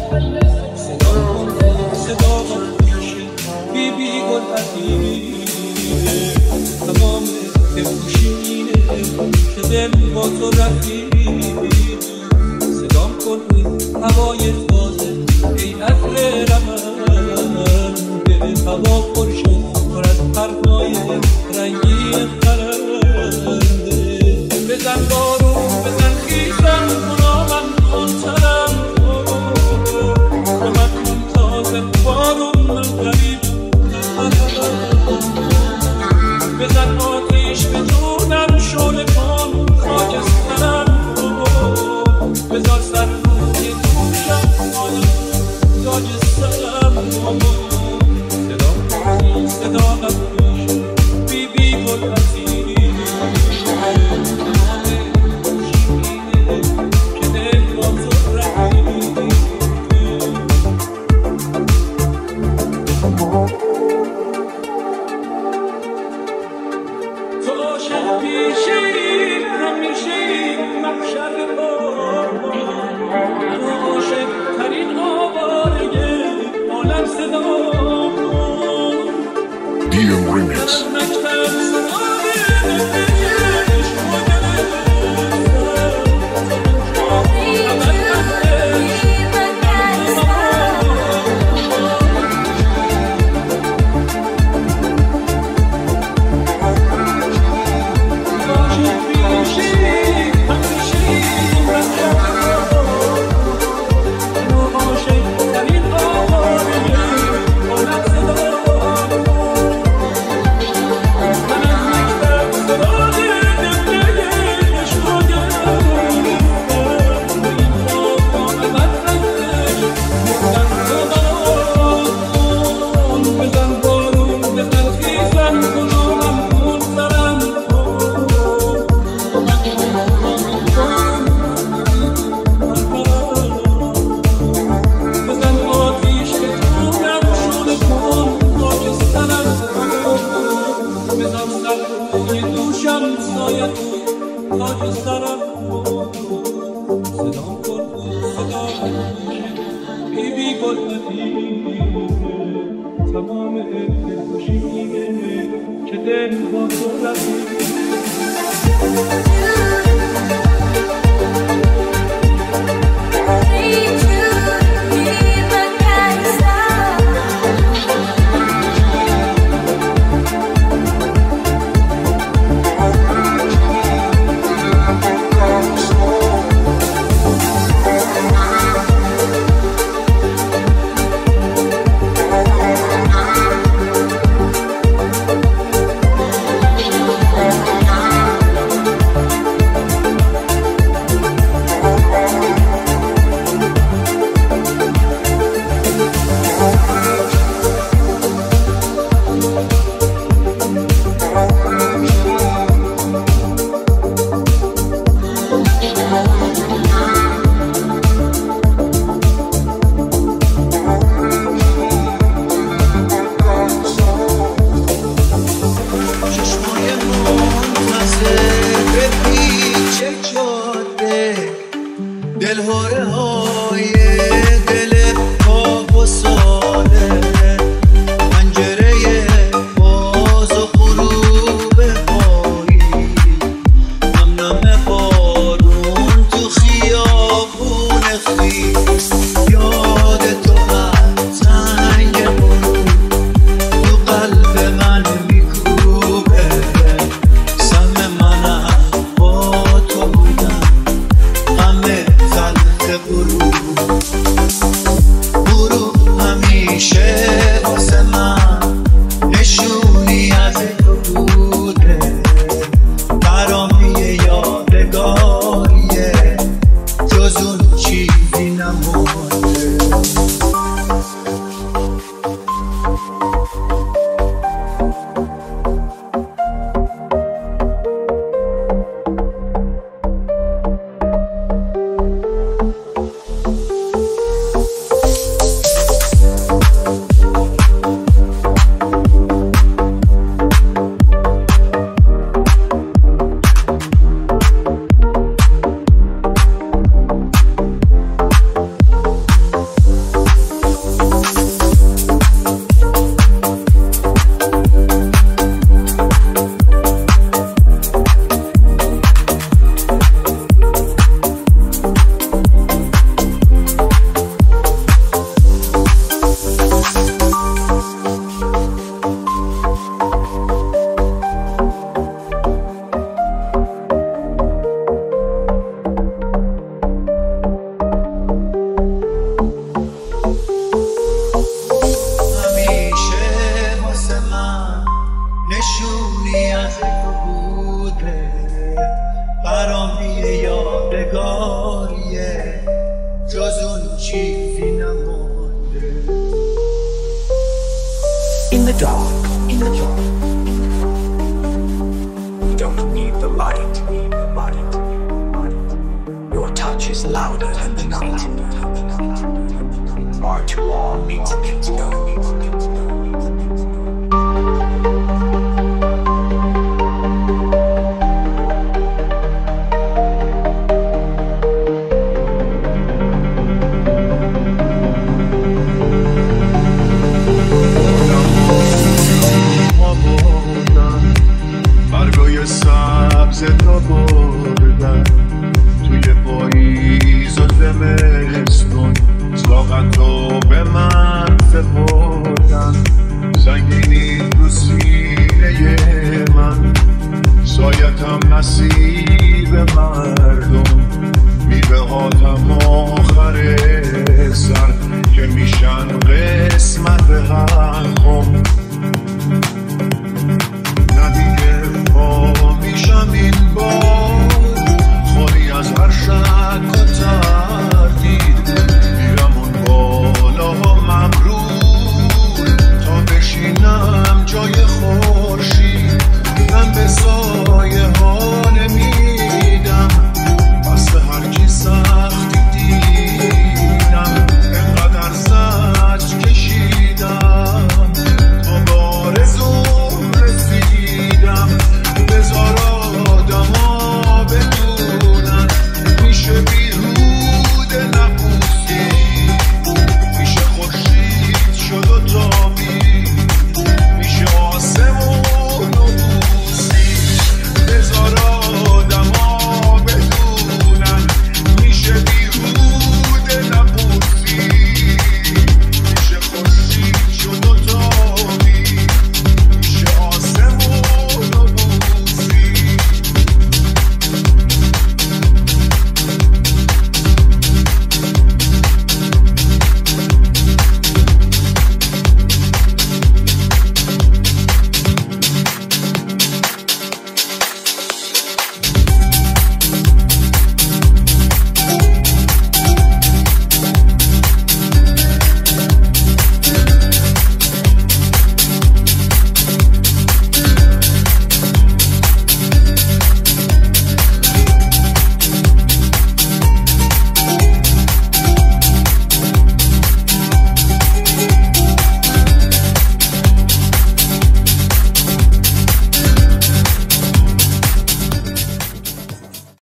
صدا کن صدا بکشی بی بی گل عزیزه تمام بپوشینه که دل با تو رفیقه صدا کن هوای تازه ای عطر رمن به هوا پر شد پر از پرهای رنگی خرنده بزن بارون بزن خیزم غلامم کن تنم غلامم کن تازه بارون من غریب بزن آتیش به جونم شعله کن خاکسترم بذار سر روی دوشم تاج سرم صدا کنی صدا نبوش بی بی گل عزیزه که دل با تو رفیقه تو عاشق پیشی همیشه محشر من عاشق ترین آواره عالم صدا کن Dio Remix. تمام خوشیه که دل با تو رفیقه In the dark, you don't need the light. Your touch is louder than the night.